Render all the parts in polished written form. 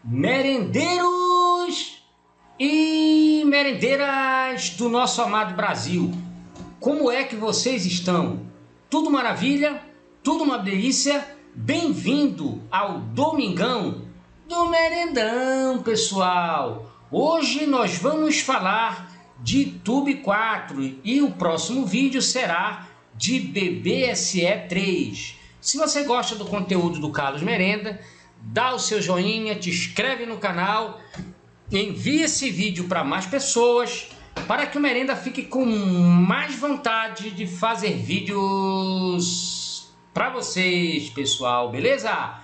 Merendeiros e merendeiras do nosso amado Brasil, como é que vocês estão? Tudo maravilha? Tudo uma delícia? Bem-vindo ao Domingão do Merendão, pessoal! Hoje nós vamos falar de Tube 4 e o próximo vídeo será de BBSE 3. Se você gosta do conteúdo do Carlos Merenda, dá o seu joinha, te inscreve no canal, envie esse vídeo para mais pessoas, para que o Merenda fique com mais vontade de fazer vídeos para vocês, pessoal, beleza?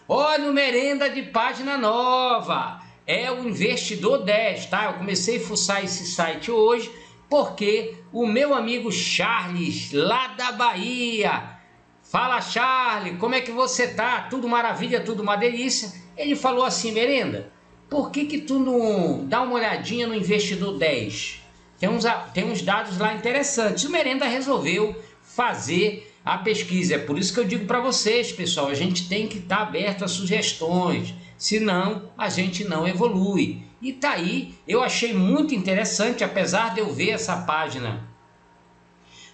Olha o Merenda de página nova, é o Investidor 10, tá? Eu comecei a fuçar esse site hoje, porque o meu amigo Charles, lá da Bahia, fala Charles, como é que você tá? Tudo maravilha, tudo uma delícia. Ele falou assim: Merenda, por que tu não dá uma olhadinha no Investidor 10? Tem uns dados lá interessantes. O Merenda resolveu fazer a pesquisa. É por isso que eu digo para vocês, pessoal, a gente tem que estar aberto a sugestões, senão a gente não evolui. E tá aí, eu achei muito interessante, apesar de eu ver essa página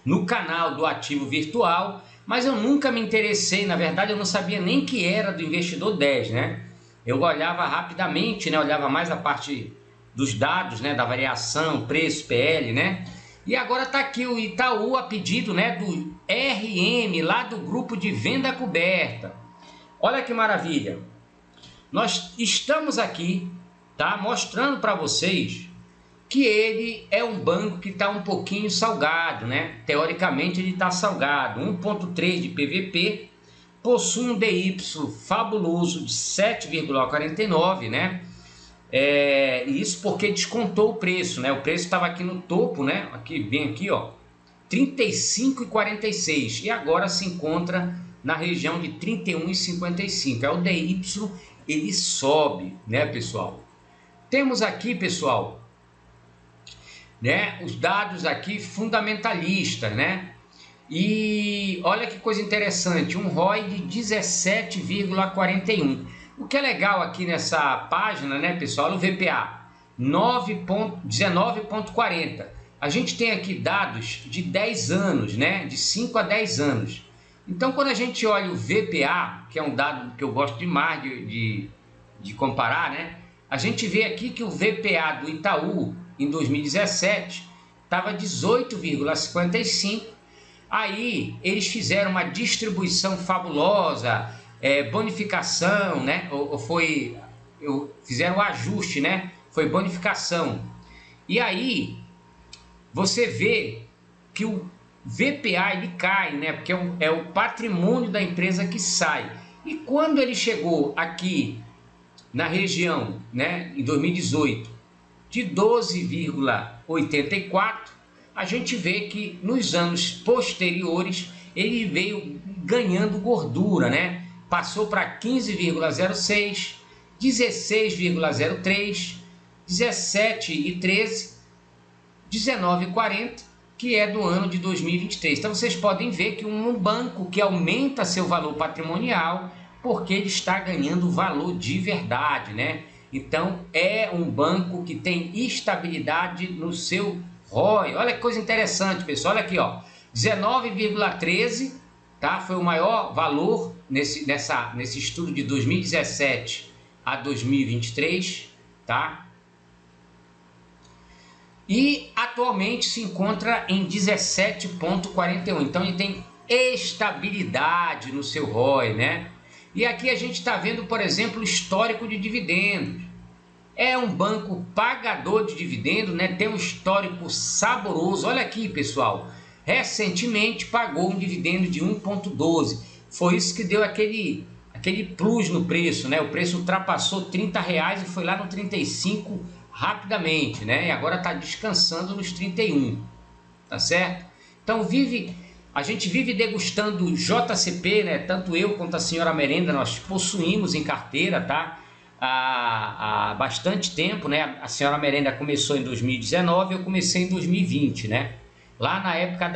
no canal do Ativo Virtual, mas eu nunca me interessei, na verdade eu não sabia nem que era do Investidor 10, né? Eu olhava rapidamente, né? Olhava mais a parte dos dados, né? Da variação, preço, PL, né? E agora tá aqui o Itaú a pedido, né? Do RM, lá do grupo de venda coberta. Olha que maravilha! Nós estamos aqui, tá? Mostrando para vocês que ele é um banco que está um pouquinho salgado, né? Teoricamente ele está salgado, 1.3 de PVP, possui um DY fabuloso de 7,49, né? Isso porque descontou o preço, né? O preço estava aqui no topo, né? Aqui, bem aqui, ó, 35,46 e agora se encontra na região de 31,55. É o DY, ele sobe, né, pessoal? Temos aqui, pessoal, né, os dados aqui fundamentalistas, né? E olha que coisa interessante, um ROI de 17,41. O que é legal aqui nessa página, né, pessoal, o VPA 19,40. A gente tem aqui dados de 10 anos, né, de 5 a 10 anos. Então, quando a gente olha o VPA, que é um dado que eu gosto demais de comparar, né, a gente vê aqui que o VPA do Itaú em 2017 estava 18,55. Aí eles fizeram uma distribuição fabulosa, bonificação, né? Fizeram o ajuste, né? Foi bonificação. E aí você vê que o VPA ele cai, né? Porque é o patrimônio da empresa que sai. E quando ele chegou aqui na região, né, em 2018, de 12,84, a gente vê que nos anos posteriores ele veio ganhando gordura, né? Passou para 15,06, 16,03, 17,13, 19,40, que é do ano de 2023. Então vocês podem ver que um banco que aumenta seu valor patrimonial porque ele está ganhando valor de verdade, né? Então é um banco que tem estabilidade no seu ROI. Olha que coisa interessante, pessoal. Olha aqui, ó, 19,13, tá? Foi o maior valor nesse estudo de 2017 a 2023, tá? E atualmente se encontra em 17,41. Então ele tem estabilidade no seu ROI, né? E aqui a gente está vendo, por exemplo, o histórico de dividendos. É um banco pagador de dividendo, né? Tem um histórico saboroso. Olha aqui, pessoal. Recentemente pagou um dividendo de 1,12. Foi isso que deu aquele plus no preço, né? O preço ultrapassou R$30 e foi lá no 35 rapidamente, né? E agora está descansando nos 31, tá certo? Então a gente vive degustando JCP, né? Tanto eu quanto a senhora Merenda, nós possuímos em carteira, tá? Há bastante tempo, né? A senhora Merenda começou em 2019, eu comecei em 2020, né? Lá na época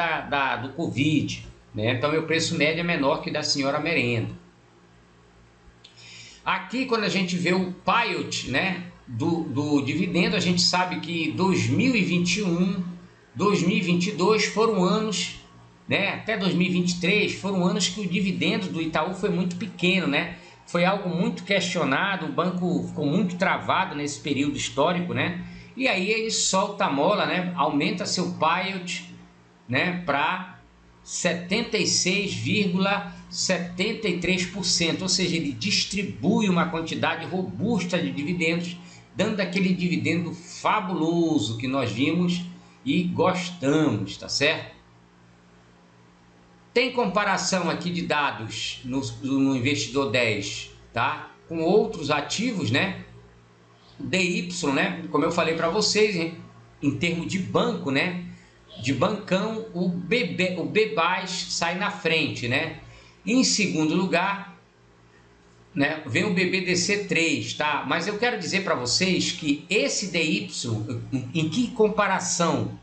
do Covid, né? Então meu preço médio é menor que da senhora Merenda. Aqui, quando a gente vê o payout, né, do dividendo, a gente sabe que 2021, 2022 foram anos, né, até 2023 foram anos que o dividendo do Itaú foi muito pequeno, né? Foi algo muito questionado, o banco ficou muito travado nesse período histórico, né? E aí ele solta a mola, né? Aumenta seu payout, né, para 76,73%, ou seja, ele distribui uma quantidade robusta de dividendos, dando aquele dividendo fabuloso que nós vimos e gostamos, tá certo? Tem comparação aqui de dados no Investidor 10, tá? Com outros ativos, né? O DY, né? Como eu falei para vocês, em termos de banco, né? De bancão, o BBAS sai na frente, né? Em segundo lugar, né, vem o BBDC3, tá? Mas eu quero dizer para vocês que esse DY, em que comparação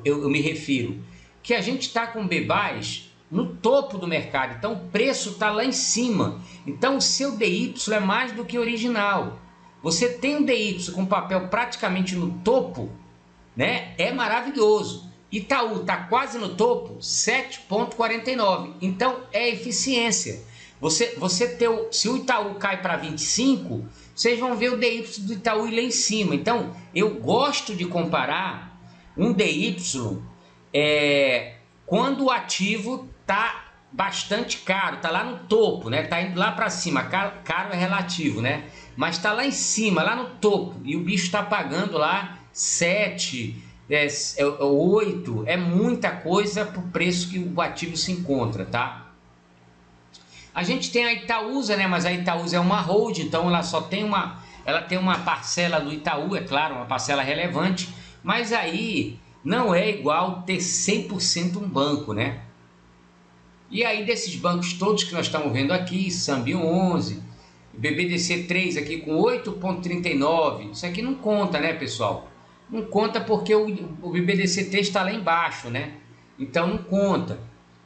eu me refiro? Que a gente está com o BBAS no topo do mercado, então o preço está lá em cima. Então o seu DY é mais do que original. Você tem um DY com papel praticamente no topo, né? É maravilhoso. Itaú está quase no topo, 7,49. Então é eficiência. Se o Itaú cai para 25, vocês vão ver o DY do Itaú lá em cima. Então eu gosto de comparar um DY quando o ativo está bastante caro, está lá no topo, né? Está indo lá para cima. Caro é relativo, né? Mas está lá em cima, lá no topo, e o bicho está pagando lá 7, 8, é muita coisa para o preço que o ativo se encontra, tá? A gente tem a Itaúsa, né? Mas a Itaúsa é uma hold, então ela só tem ela tem uma parcela do Itaú, é claro, uma parcela relevante, mas aí não é igual ter 100% um banco, né? E aí desses bancos todos que nós estamos vendo aqui, Sambi 11, BBDC3 aqui com 8,39, isso aqui não conta, né, pessoal? Não conta porque o BBDC3 está lá embaixo, né? Então não conta,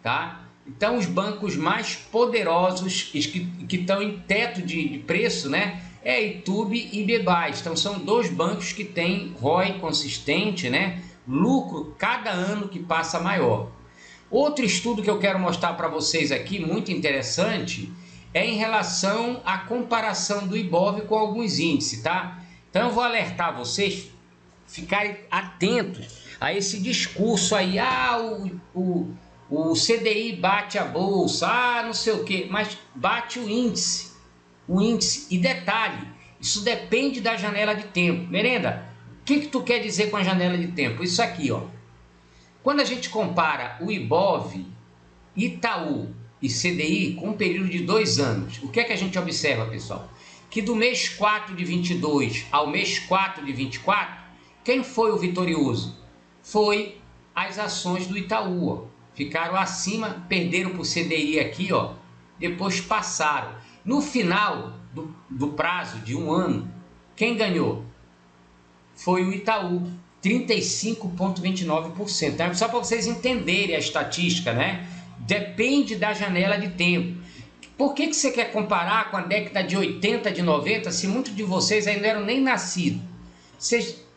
tá? Então os bancos mais poderosos que estão em teto de preço, né? É Itube e BBAS. Então são dois bancos que têm ROI consistente, né? Lucro cada ano que passa maior. Outro estudo que eu quero mostrar para vocês aqui, muito interessante, é em relação à comparação do Ibov com alguns índices, tá? Então eu vou alertar vocês, ficarem atentos a esse discurso aí, o CDI bate a bolsa, não sei o que, mas bate o índice, e detalhe, isso depende da janela de tempo. Merenda, o que tu quer dizer com a janela de tempo? Isso aqui, ó. Quando a gente compara o Ibov, Itaú e CDI com um período de 2 anos, o que é que a gente observa, pessoal? Que do mês 4 de 22 ao mês 4 de 24, quem foi o vitorioso? Foi as ações do Itaú, ó. Ficaram acima, perderam para o CDI aqui, ó, depois passaram. No final do prazo de 1 ano, quem ganhou? Foi o Itaú, 35,29%. Então, só para vocês entenderem a estatística, né? Depende da janela de tempo. Por que você quer comparar com a década de 80, de 90, se muitos de vocês ainda não eram nem nascidos?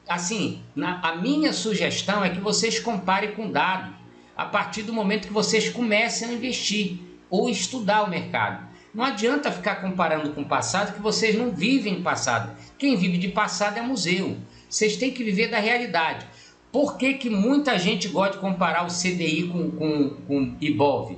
Assim, a minha sugestão é que vocês comparem com dados a partir do momento que vocês comecem a investir ou estudar o mercado. Não adianta ficar comparando com o passado, que vocês não vivem passado. Quem vive de passado é museu. Vocês têm que viver da realidade. Por que muita gente gosta de comparar o CDI com Ibov,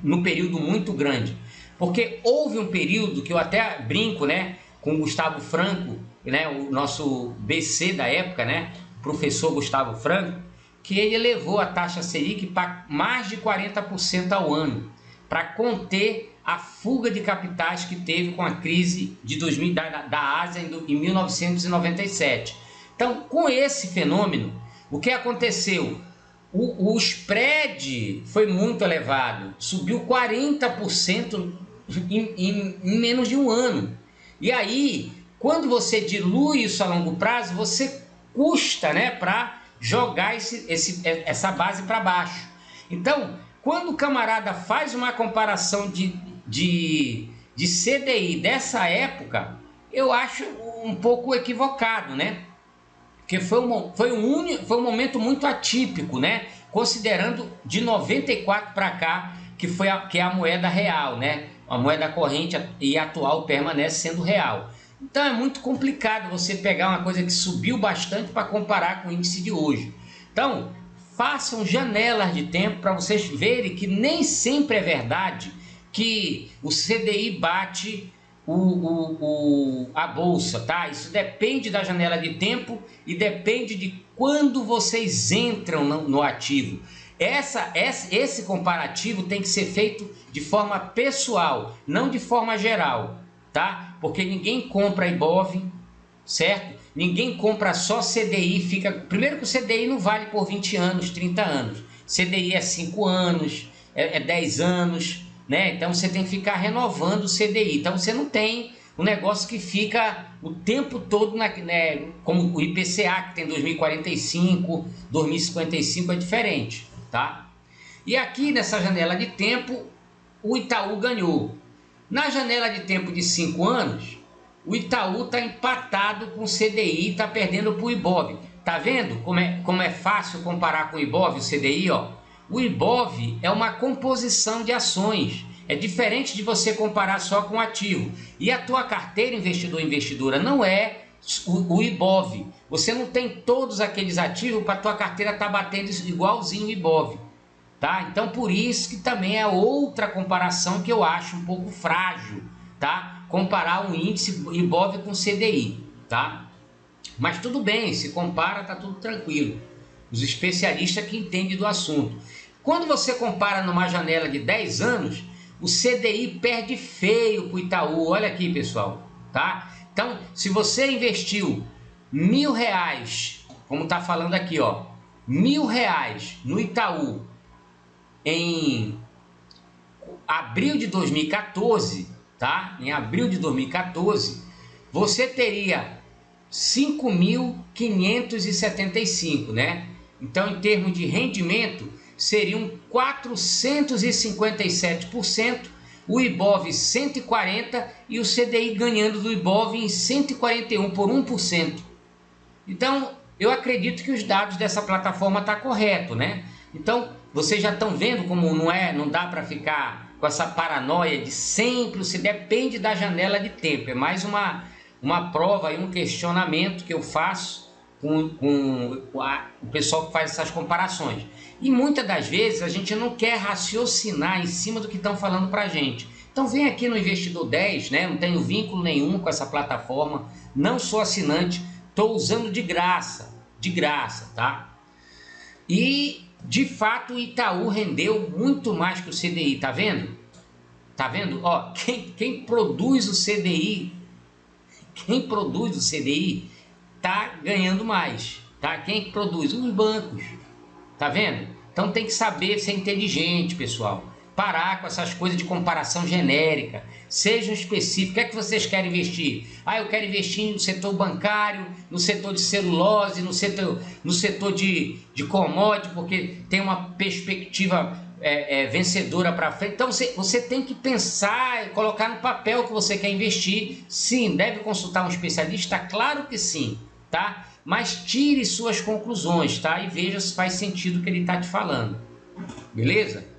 no período muito grande? Porque houve um período que eu até brinco, né, com o Gustavo Franco, né, o nosso BC da época, né, professor Gustavo Franco, que ele elevou a taxa Selic para mais de 40% ao ano, para conter a fuga de capitais que teve com a crise de da Ásia em 1997. Então, com esse fenômeno, o que aconteceu? O spread foi muito elevado, subiu 40% em menos de um ano. E aí, quando você dilui isso a longo prazo, você custa, né, para jogar essa base para baixo. Então, quando o camarada faz uma comparação de de CDI dessa época, eu acho um pouco equivocado, né? Porque foi um momento muito atípico, né? Considerando de 94 para cá, que é a moeda real, né? A moeda corrente e atual permanece sendo real. Então é muito complicado você pegar uma coisa que subiu bastante para comparar com o índice de hoje. Então, façam janelas de tempo para vocês verem que nem sempre é verdade que o CDI bate a bolsa, tá? Isso depende da janela de tempo e depende de quando vocês entram no ativo. Esse comparativo tem que ser feito de forma pessoal, não de forma geral, tá? Porque ninguém compra Ibov, certo? Ninguém compra só CDI, primeiro que o CDI não vale por 20 anos, 30 anos. CDI é 5 anos, é 10 anos, né? Então você tem que ficar renovando o CDI. Então você não tem um negócio que fica o tempo todo, né? Como o IPCA, que tem 2045, 2055, é diferente, tá? E aqui nessa janela de tempo, o Itaú ganhou. Na janela de tempo de 5 anos, o Itaú está empatado com o CDI, está perdendo para o Ibov. Tá vendo como é fácil comparar com o Ibov, o CDI, ó? O Ibov é uma composição de ações. É diferente de você comparar só com o ativo. E a tua carteira investidor-investidora não é o Ibov. Você não tem todos aqueles ativos para a tua carteira estar batendo igualzinho o Ibov. Tá? Então por isso que também é outra comparação que eu acho um pouco frágil, tá? Comparar um índice Ibov com CDI, tá? Mas tudo bem, se compara, tá tudo tranquilo. Os especialistas que entendem do assunto. Quando você compara numa janela de 10 anos, o CDI perde feio para o Itaú. Olha aqui, pessoal, tá? Então, se você investiu R$1.000, como está falando aqui, ó, R$1.000 no Itaú em abril de 2014, tá? Em abril de 2014, você teria 5.575, né? Então, em termos de rendimento, seriam 457%, o Ibov 140% e o CDI ganhando do Ibov em 141 por 1%. Então, eu acredito que os dados dessa plataforma estão corretos, né? Então, vocês já estão vendo como não dá para ficar com essa paranoia de sempre, se depende da janela de tempo. É mais uma prova e um questionamento que eu faço com o pessoal que faz essas comparações. E muitas das vezes a gente não quer raciocinar em cima do que estão falando para a gente. Então vem aqui no Investidor 10, né? Não tenho vínculo nenhum com essa plataforma, não sou assinante, estou usando de graça, tá? E de fato o Itaú rendeu muito mais que o CDI, tá vendo? Tá vendo? Ó, quem produz o CDI, tá ganhando mais, tá? Quem produz? Os bancos, tá vendo? Então tem que saber ser inteligente, pessoal. Parar com essas coisas de comparação genérica. Sejam específicos. O que é que vocês querem investir? Ah, eu quero investir no setor bancário, no setor de celulose, no setor de commodity, porque tem uma perspectiva vencedora para frente. Então você tem que pensar e colocar no papel que você quer investir. Sim, deve consultar um especialista? Claro que sim, tá? Mas tire suas conclusões, tá? E veja se faz sentido o que ele está te falando. Beleza?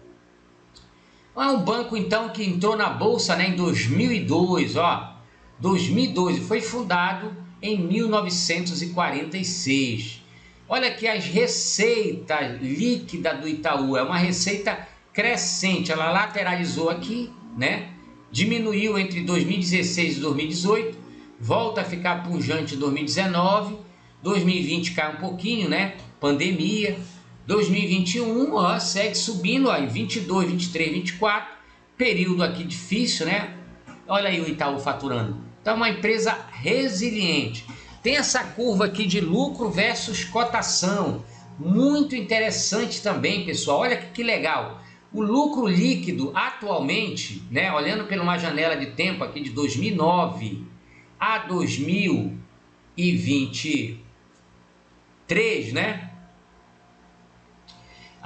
É um banco, então, que entrou na Bolsa, né, em 2002, ó. 2012, foi fundado em 1946. Olha aqui as receitas líquidas do Itaú. É uma receita crescente. Ela lateralizou aqui, né? Diminuiu entre 2016 e 2018. Volta a ficar pujante em 2019. 2020 cai um pouquinho, né? Pandemia. 2021, ó, segue subindo, ó, em 22, 23, 24, período aqui difícil, né? Olha aí o Itaú faturando. Então, uma empresa resiliente. Tem essa curva aqui de lucro versus cotação. Muito interessante também, pessoal. Olha que legal. O lucro líquido atualmente, né, olhando por uma janela de tempo aqui de 2009 a 2023, né?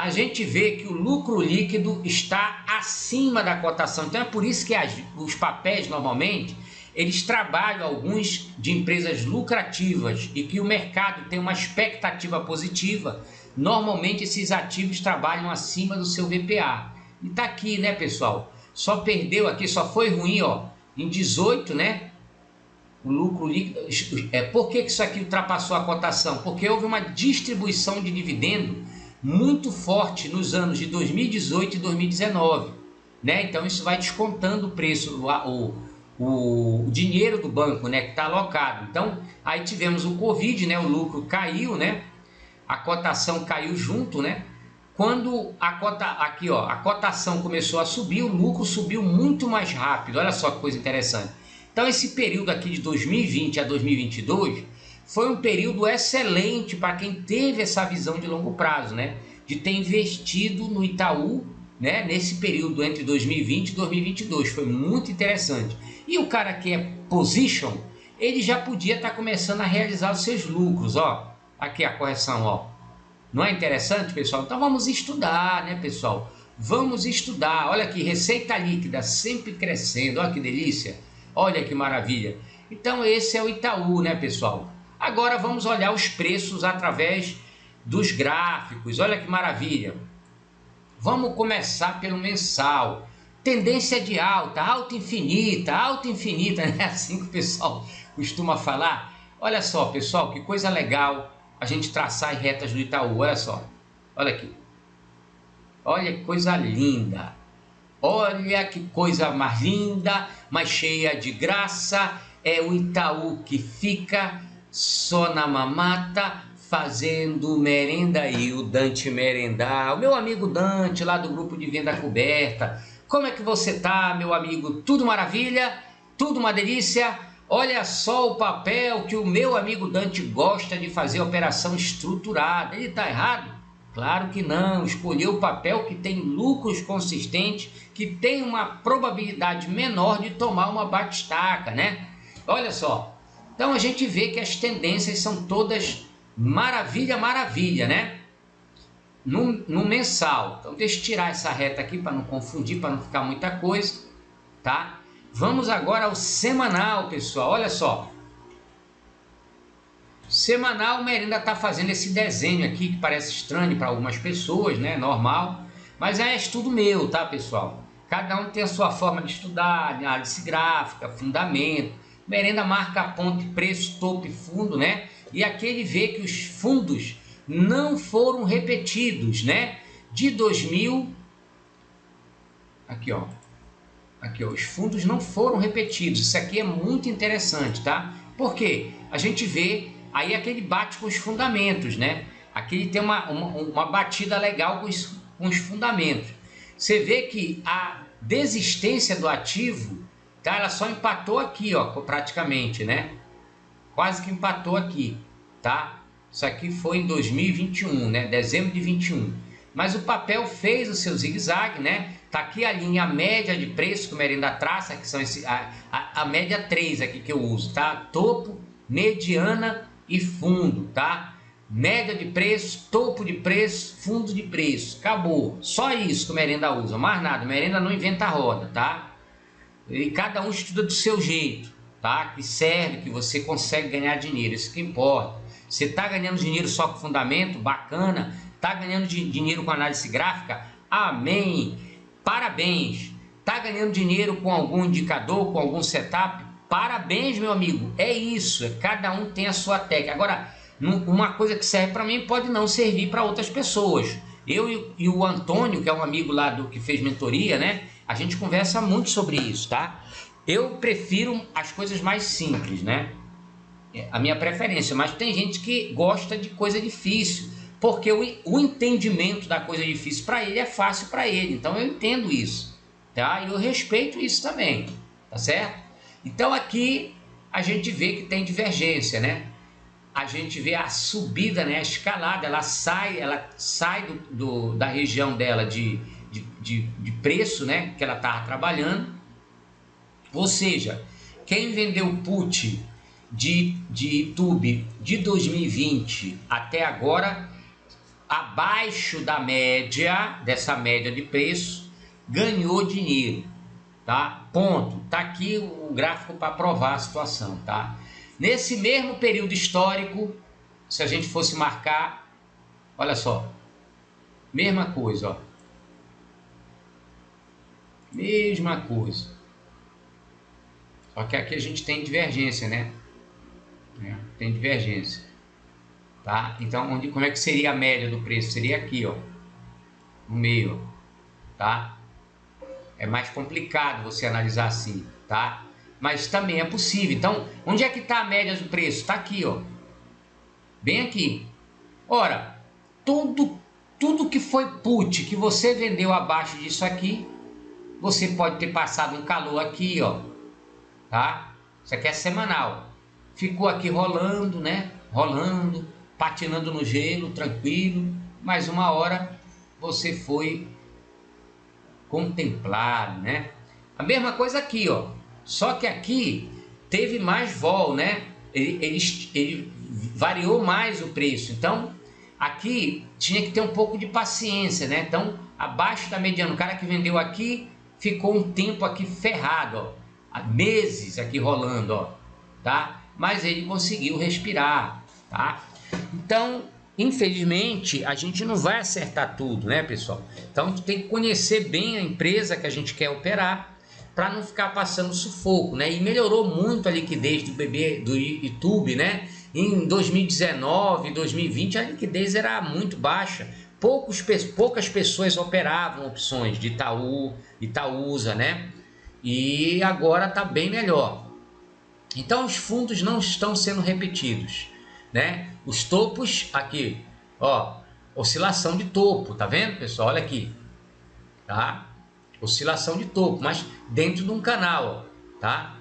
a gente vê que o lucro líquido está acima da cotação. Então é por isso que os papéis normalmente eles trabalham alguns de empresas lucrativas e que o mercado tem uma expectativa positiva. Normalmente esses ativos trabalham acima do seu VPA. E tá aqui, né, pessoal? Só perdeu aqui, só foi ruim, ó, em 18, né? O lucro líquido. Por que isso aqui ultrapassou a cotação? Porque houve uma distribuição de dividendo muito forte nos anos de 2018 e 2019, né? Então isso vai descontando o preço, o dinheiro do banco, né, que está alocado. Então aí tivemos o Covid, né? O lucro caiu, né? A cotação caiu junto, né? Quando a cotação começou a subir, o lucro subiu muito mais rápido. Olha só que coisa interessante. Então esse período aqui de 2020 a 2022 foi um período excelente para quem teve essa visão de longo prazo, né? De ter investido no Itaú, né? Nesse período entre 2020 e 2022, foi muito interessante. E o cara que é position, ele já podia estar começando a realizar os seus lucros, ó. Aqui a correção, ó. Não é interessante, pessoal? Então vamos estudar, né, pessoal? Vamos estudar. Olha aqui, receita líquida sempre crescendo. Olha que delícia. Olha que maravilha. Então esse é o Itaú, né, pessoal? Agora vamos olhar os preços através dos gráficos. Olha que maravilha. Vamos começar pelo mensal. Tendência de alta, alta infinita, né? Assim que o pessoal costuma falar. Olha só, pessoal, que coisa legal a gente traçar as retas do Itaú. Olha só, olha aqui. Olha que coisa linda. Olha que coisa mais linda, mais cheia de graça. É o Itaú que fica só na mamata, fazendo merenda e o Dante merendar. O meu amigo Dante, lá do grupo de venda coberta. Como é que você tá, meu amigo? Tudo maravilha? Tudo uma delícia? Olha só o papel que o meu amigo Dante gosta de fazer operação estruturada. Ele tá errado? Claro que não. Escolheu o papel que tem lucros consistentes, que tem uma probabilidade menor de tomar uma batistaca, né? Olha só. Então a gente vê que as tendências são todas maravilha, maravilha, né? No mensal. Então deixa eu tirar essa reta aqui para não confundir, para não ficar muita coisa, tá? Vamos agora ao semanal, pessoal. Olha só. Semanal, o Merenda está fazendo esse desenho aqui que parece estranho para algumas pessoas, né? Normal. Mas é estudo meu, tá, pessoal? Cada um tem a sua forma de estudar, análise gráfica, fundamento. Merenda marca ponto, preço, topo e fundo, né? E aqui ele vê que os fundos não foram repetidos, né? De 2000... Aqui, ó. Aqui, ó, os fundos não foram repetidos. Isso aqui é muito interessante, tá? Por quê? A gente vê aí aquele bate com os fundamentos, né? Aqui ele tem uma batida legal com os fundamentos. Você vê que a desistência do ativo, tá? Ela só empatou aqui, ó, praticamente, né? Quase que empatou aqui, tá? Isso aqui foi em 2021, né? Dezembro de 21. Mas o papel fez o seu zigue-zague, né? Tá aqui a linha média de preço que o Merenda traça, que são a média 3 aqui que eu uso, tá? Topo, mediana e fundo, tá? Média de preço, topo de preço, fundo de preço. Acabou. Só isso que o Merenda usa, mais nada. O Merenda não inventa roda, tá? E cada um estuda do seu jeito, tá? Que serve, que você consegue ganhar dinheiro, isso que importa. Você tá ganhando dinheiro só com fundamento, bacana. Tá ganhando dinheiro com análise gráfica, amém. Parabéns. Tá ganhando dinheiro com algum indicador, com algum setup? Parabéns, meu amigo. É isso. Cada um tem a sua técnica. Agora, uma coisa que serve para mim pode não servir para outras pessoas. Eu e o Antônio, que é um amigo lá que fez mentoria, né? A gente conversa muito sobre isso, tá? Eu prefiro as coisas mais simples, né? É a minha preferência. Mas tem gente que gosta de coisa difícil. Porque o entendimento da coisa difícil para ele é fácil para ele. Então eu entendo isso, tá? E eu respeito isso também, tá certo? Então aqui a gente vê que tem divergência, né? A gente vê a subida, né? A escalada, ela sai da região dela de preço, né? Que ela estava trabalhando. Ou seja, quem vendeu put de YouTube de 2020 até agora... abaixo da média, dessa média de preço, ganhou dinheiro, tá? Ponto. Tá aqui o gráfico para provar a situação, tá? Nesse mesmo período histórico, se a gente fosse marcar, olha só, mesma coisa, ó. Mesma coisa. Só que aqui a gente tem divergência, né? Tem divergência. Tá? Então, como é que seria a média do preço? Seria aqui, ó. No meio, ó. Tá? É mais complicado você analisar assim, tá? Mas também é possível. Então, onde é que está a média do preço? Está aqui, ó. Bem aqui. Ora, tudo que foi put, que você vendeu abaixo disso aqui, você pode ter passado um calor aqui, ó. Tá? Isso aqui é semanal. Ficou aqui rolando, né? Rolando, patinando no gelo, tranquilo. Mais uma hora você foi contemplado, né? A mesma coisa aqui, ó. Só que aqui teve mais vol, né? Ele variou mais o preço. Então, aqui tinha que ter um pouco de paciência, né? Então, abaixo da mediana, o cara que vendeu aqui ficou um tempo aqui ferrado, ó. Há meses aqui rolando, ó, tá? Mas ele conseguiu respirar, tá? Então, infelizmente, a gente não vai acertar tudo, né, pessoal? Então, a gente tem que conhecer bem a empresa que a gente quer operar para não ficar passando sufoco, né? E melhorou muito a liquidez do YouTube, né? Em 2019, 2020, a liquidez era muito baixa. Poucas pessoas operavam opções de Itaúsa, né? E agora está bem melhor. Então os fundos não estão sendo repetidos, né? Os topos aqui, ó, oscilação de topo, tá vendo, pessoal? Olha aqui, tá? Oscilação de topo, mas dentro de um canal, ó, tá?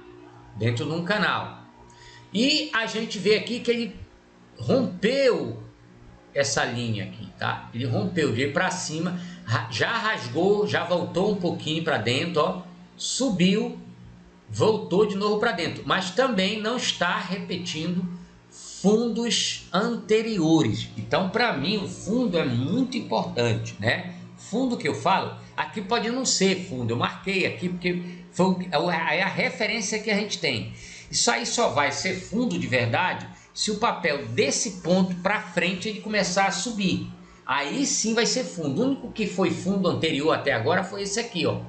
Dentro de um canal. E a gente vê aqui que ele rompeu essa linha aqui, tá? Ele rompeu, veio para cima, já rasgou, já voltou um pouquinho para dentro, ó, subiu, voltou de novo para dentro, mas também não está repetindo fundos anteriores. Então, para mim, o fundo é muito importante, né? Fundo que eu falo, aqui pode não ser fundo, eu marquei aqui porque é a referência que a gente tem. Isso aí só vai ser fundo de verdade se o papel desse ponto para frente ele começar a subir. Aí sim vai ser fundo. O único que foi fundo anterior até agora foi esse aqui, ó,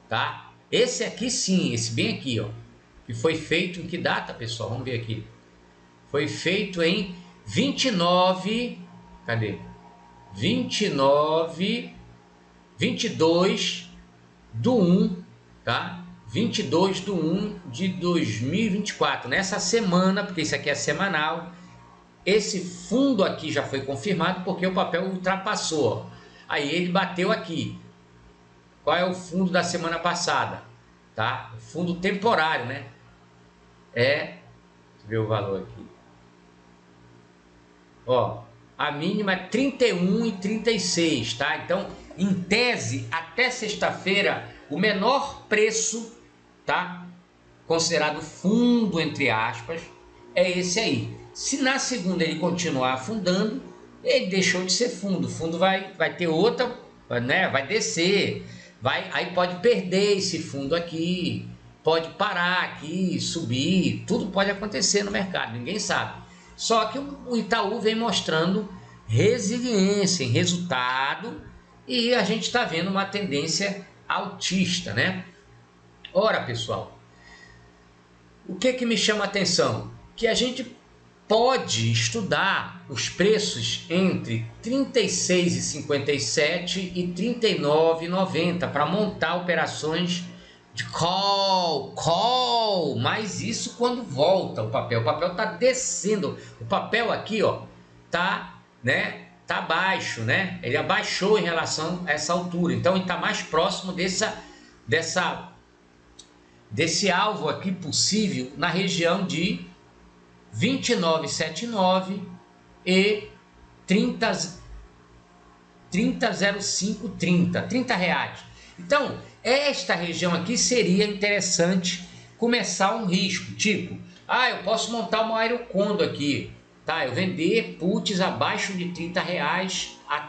tá? Esse aqui sim, esse bem aqui, ó, que foi feito em que data, pessoal? Vamos ver aqui. Foi feito em 29, cadê? 22 do 1, tá? 22 do 1 de 2024. Nessa semana, porque isso aqui é semanal, esse fundo aqui já foi confirmado porque o papel ultrapassou, ó. Aí ele bateu aqui. Qual é o fundo da semana passada? Tá? O fundo temporário, né? Deixa eu ver o valor aqui. Ó, a mínima é 31,36, tá? Então, em tese, até sexta-feira, o menor preço, tá? Considerado fundo, entre aspas, é esse aí. Se na segunda ele continuar afundando, ele deixou de ser fundo. O fundo vai ter outra, né? Vai descer. Aí pode perder esse fundo aqui, pode parar aqui, subir, tudo pode acontecer no mercado, ninguém sabe. Só que o Itaú vem mostrando resiliência em resultado e a gente está vendo uma tendência altista, né? Ora, pessoal, o que me chama a atenção? Que a gente pode estudar os preços entre R$ 36,57 e R$ 39,90 para montar operações de call, mas isso quando volta o papel está descendo, o papel aqui, ó, tá, né, tá baixo, né, ele abaixou em relação a essa altura, então ele está mais próximo desse alvo aqui possível na região de 29,79 e 30,0530, R$ Então, esta região aqui seria interessante começar um risco, tipo, eu posso montar uma aerocondo aqui, tá? Eu vender puts abaixo de R$ 30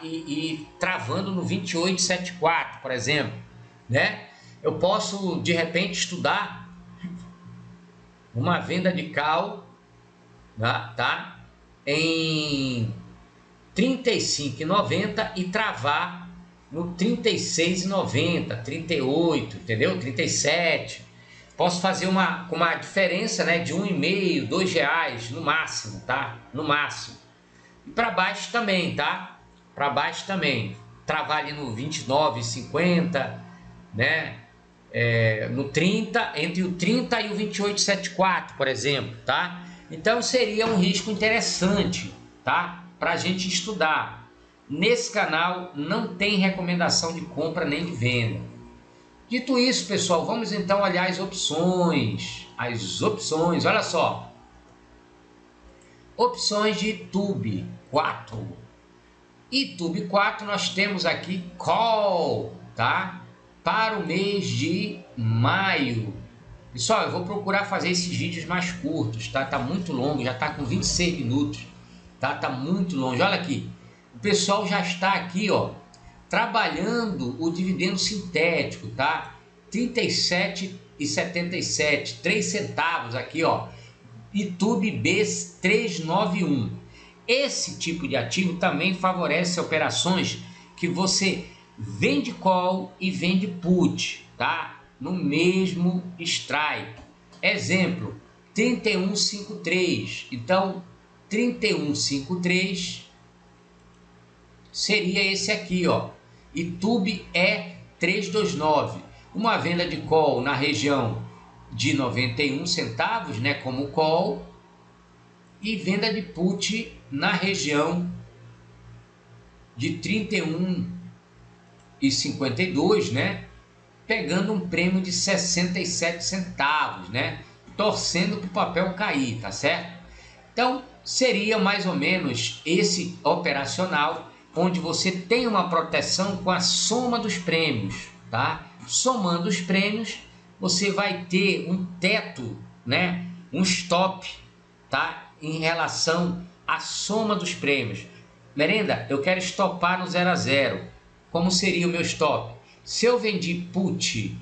e travando no 28,74, por exemplo, né? Eu posso de repente estudar uma venda de call, tá? Em 35,90 e travar no 36,90, 38, entendeu? 37. Posso fazer com uma diferença, né, de R$1,5, R$2 no máximo, tá? No máximo. E para baixo também, tá? Para baixo também. Travar ali no 29,50, né? No 30, entre o 30 e o 28,74, por exemplo, tá? Então seria um risco interessante, tá? Para a gente estudar. Nesse canal não tem recomendação de compra nem de venda. Dito isso, pessoal, vamos então olhar as opções. As opções, olha só. Opções de YouTube 4. YouTube 4 nós temos aqui call, tá? Para o mês de maio. Pessoal, eu vou procurar fazer esses vídeos mais curtos, tá? Tá muito longo, já tá com 26 minutos, tá? Tá muito longe. Olha aqui, o pessoal já está aqui, ó, trabalhando o dividendo sintético, tá? 37,77, 3 centavos aqui, ó. YouTube B391. Esse tipo de ativo também favorece operações que você vende call e vende put, tá? No mesmo strike. Exemplo, 31,53. Então, 31,53 seria esse aqui, ó. YouTube E329. Uma venda de call na região de 91 centavos, né, como call, e venda de put na região de 31,52, né, pegando um prêmio de 67 centavos, né, torcendo para o papel cair, tá certo? Então, seria mais ou menos esse operacional, onde você tem uma proteção com a soma dos prêmios, tá? Somando os prêmios, você vai ter um teto, né? Um stop, tá? Em relação à soma dos prêmios. Merenda, eu quero stopar no 0 a 0. Como seria o meu stop? Se eu vendi put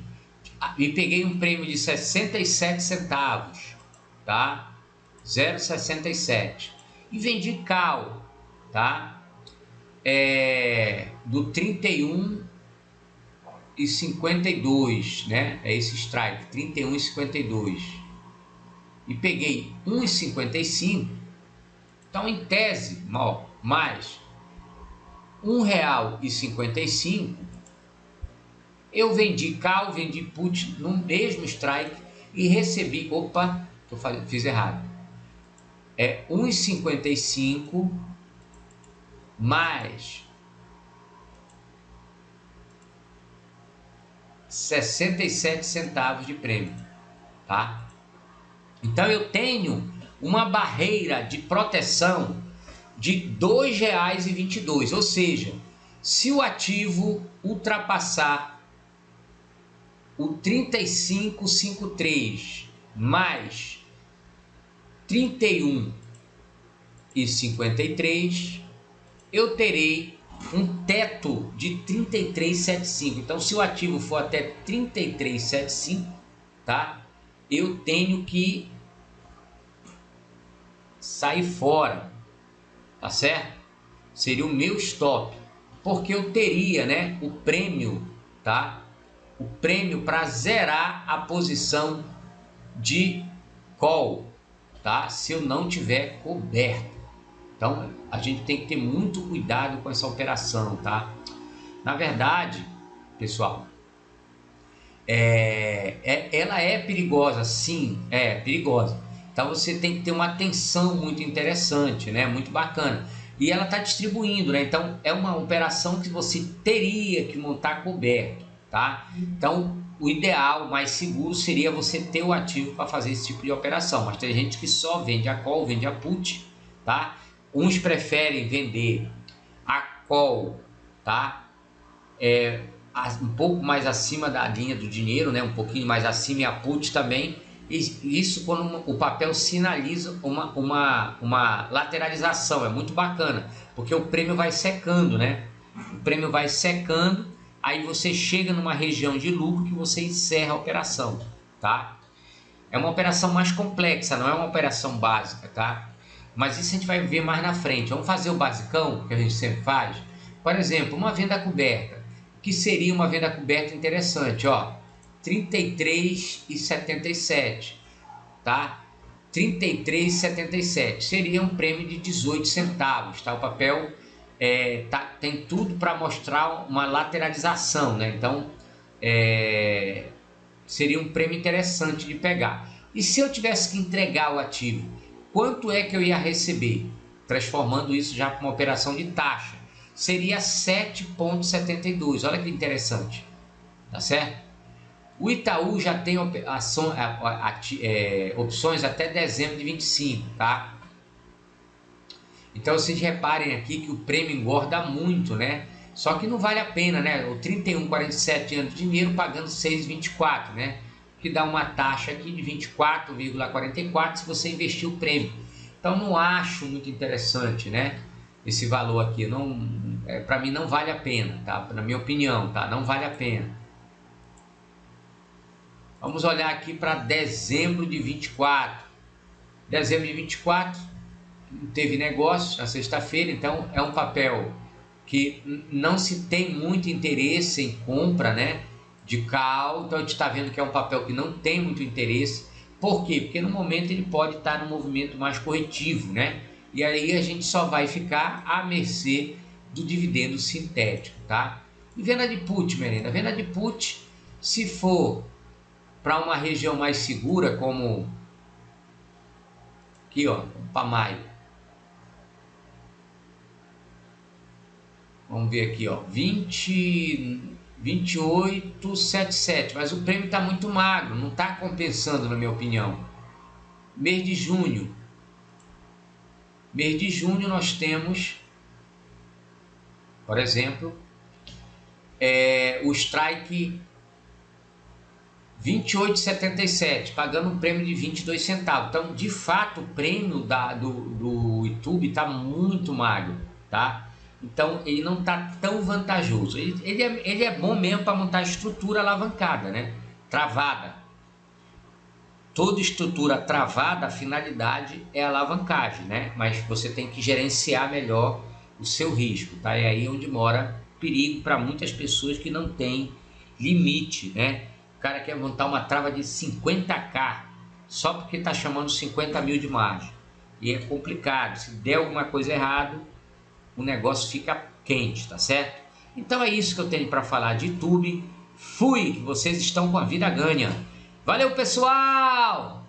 e peguei um prêmio de 67 centavos, tá? 0,67. E vendi call, tá? Do 31,52, né? É esse strike, 31,52. E peguei 1,55. Então, em tese, mais R$1,55, eu vendi call, vendi put no mesmo strike e recebi, opa, fiz errado. É 1,55 mais 67 centavos de prêmio, tá? Então eu tenho uma barreira de proteção de R$ 2,22, ou seja, se o ativo ultrapassar o 35,53 mais 31,53, eu terei um teto de 33,75. Então, se o ativo for até 33,75, tá? Eu tenho que sair fora, tá certo? Seria o meu stop, porque eu teria, né, o prêmio, tá? O prêmio para zerar a posição de call, tá? Se eu não tiver coberto. Então, a gente tem que ter muito cuidado com essa operação, tá? Na verdade, pessoal, ela é perigosa, sim, é perigosa. Então, você tem que ter uma atenção muito interessante, né? Muito bacana. E ela está distribuindo, né? Então, é uma operação que você teria que montar coberto, tá? Então, o ideal, mais seguro, seria você ter o ativo para fazer esse tipo de operação. Mas tem gente que só vende a call, vende a put, tá? Uns preferem vender a call, tá? Um pouco mais acima da linha do dinheiro, né? Um pouquinho mais acima, e a put também Isso quando o papel sinaliza uma lateralização, é muito bacana, porque o prêmio vai secando, né? O prêmio vai secando, aí você chega numa região de lucro que você encerra a operação, tá? É uma operação mais complexa, não é uma operação básica, tá? Mas isso a gente vai ver mais na frente. Vamos fazer o basicão, que a gente sempre faz. Por exemplo, uma venda coberta. O que seria uma venda coberta interessante? Ó, 33,77, tá? 33,77 seria um prêmio de 18 centavos, tá? O papel tem tudo para mostrar uma lateralização, né? Então, seria um prêmio interessante de pegar. E se eu tivesse que entregar o ativo, quanto é que eu ia receber? Transformando isso já para uma operação de taxa, seria 7,72. Olha que interessante, tá certo? O Itaú já tem opções até dezembro de 25, tá? Então vocês reparem aqui que o prêmio engorda muito, né? Só que não vale a pena, né? O 31,47 anos de dinheiro pagando 6,24, né? Que dá uma taxa aqui de 24,44 se você investir o prêmio. Então não acho muito interessante, né? Esse valor aqui, para mim não vale a pena, tá? Na minha opinião, tá? Não vale a pena. Vamos olhar aqui para dezembro de 24. Dezembro de 24, não teve negócio na sexta-feira, então é um papel que não se tem muito interesse em compra, né, de call. Então a gente está vendo que é um papel que não tem muito interesse. Por quê? Porque no momento ele pode estar num movimento mais corretivo, né? E aí a gente só vai ficar à mercê do dividendo sintético, tá? E venda de put, merenda. Venda de put, se for para uma região mais segura, como aqui, ó, para maio. Vamos ver aqui, ó, 28,77, mas o prêmio está muito magro, não está compensando, na minha opinião. Mês de junho. Mês de junho nós temos, por exemplo, o strike 28,77, pagando um prêmio de 22 centavos. Então, de fato, o prêmio do YouTube está muito magro, tá? Então, ele não está tão vantajoso. Ele é bom mesmo para montar estrutura alavancada, né? Travada. Toda estrutura travada, a finalidade é a alavancagem, né? Mas você tem que gerenciar melhor o seu risco, tá? É aí onde mora perigo para muitas pessoas que não têm limite, né? O cara quer montar uma trava de 50k só porque está chamando 50 mil de margem. E é complicado. Se der alguma coisa errado, o negócio fica quente, tá certo? Então é isso que eu tenho para falar de YouTube. Fui, que vocês estão com a vida ganha. Valeu, pessoal!